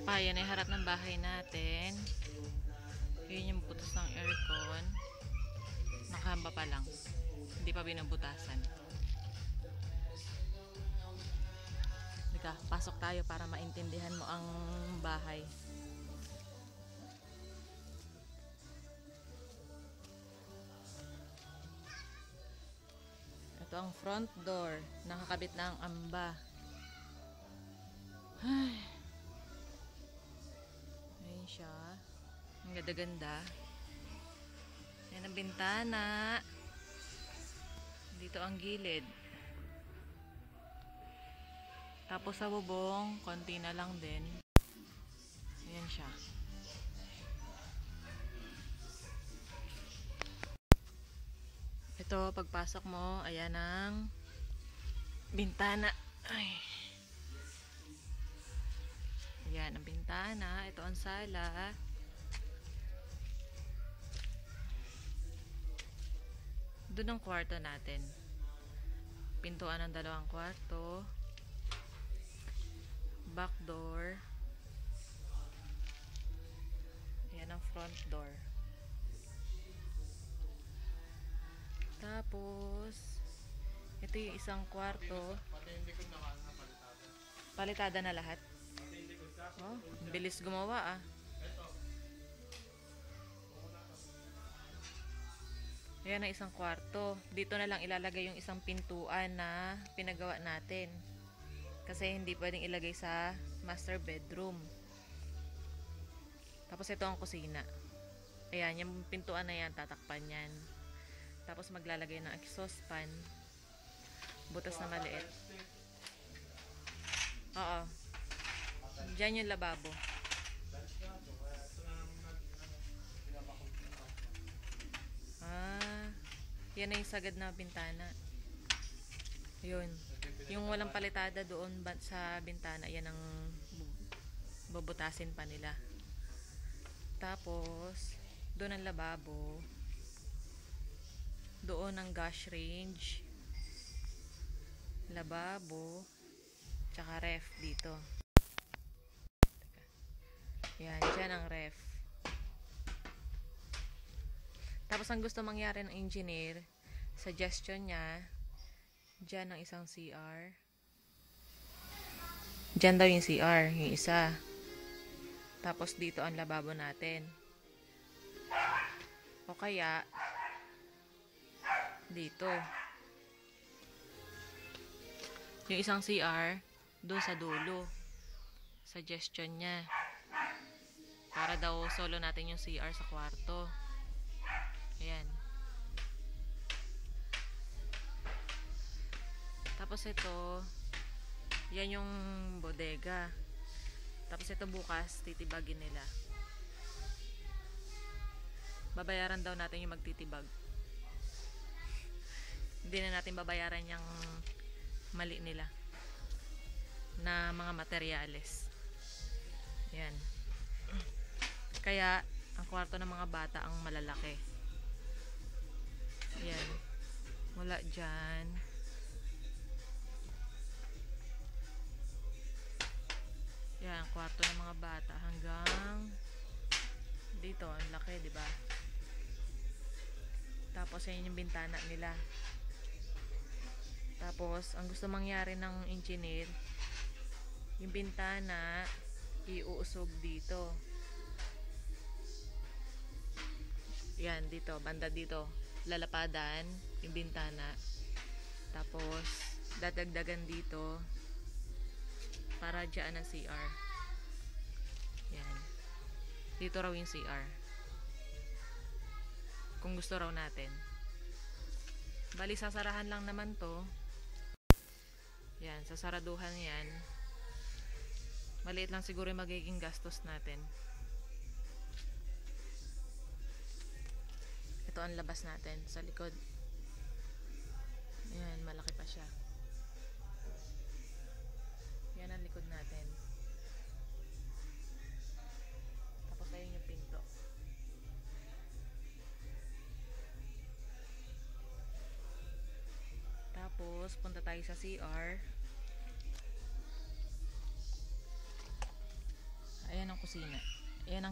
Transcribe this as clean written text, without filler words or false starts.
Yan ay harap ng bahay natin. Yun yung butas ng aircon. Nakahamba pa lang. Hindi pa binabutasan. Teka, pasok tayo para maintindihan mo ang bahay. Ito ang front door. Nakakabit na ang amba. Ay. Ayan siya. Ang ganda-ganda. Ayan ang bintana. Dito ang gilid. Tapos sa bubong, konti na lang din. Ayan siya. Ito, pagpasok mo, ayan ang bintana. Ay. Ayan ang bintana. Ito ang sala. Doon ang kwarto natin. Pintuan ng 2 kwarto. Back door. Ayan ang front door. Tapos ito yung isang kwarto. Palitada na lahat. Oh, bilis gumawa ah. Ayan ang isang kwarto. Dito na lang ilalagay yung isang pintuan na pinagawa natin. Kasi hindi pwedeng ilagay sa master bedroom. Tapos ito ang kusina. Ayan, yung pintuan na yan, tatakpan yan. Tapos maglalagay ng exhaust fan. Butas na maliit. Oo. Diyan yung lababo. Yan na yung sagad na bintana. Yun. Yung walang palitada doon sa bintana, yan ang bubutasin pa nila. Tapos, doon ang lababo. Doon ang gas range. Lababo. Tsaka ref dito. Yan, dyan ang ref. Tapos ang gusto mangyari ng engineer, suggestion niya, dyan ang isang CR. Dyan daw yung CR, yung isa. Tapos dito ang lababo natin. O kaya, dito. Yung isang CR, doon sa dulo. Suggestion niya. Para daw solo natin yung CR sa kwarto. Ayan. Tapos ito, yan yung bodega. Tapos ito bukas, titibagin nila. Babayaran daw natin yung magtitibag. Hindi na natin babayaran yung mali nila na mga materyales. Ayan. Kaya, ang kwarto ng mga bata ang malalaki. Ayan. Mula dyan. Ayan, kwarto ng mga bata hanggang dito. Ang laki, diba? Tapos, ayan yung bintana nila. Tapos, ang gusto mangyari ng engineer, yung bintana, iuusog dito. Yan, dito, banda dito. Lalapadan, yung bintana. Tapos, dadagdagan dito para dyan ang CR. Yan. Dito raw yung CR. Kung gusto raw natin. Bali, sasarahan lang naman to. Yan, sasaraduhan yan. Maliit lang siguro yung magiging gastos natin. Ito ang labas natin sa likod. Ayan, malaki pa siya. Yan ang likod natin. Tapos ayun yung pinto. Tapos punta tayo sa CR. Ayan kusina. Yan ang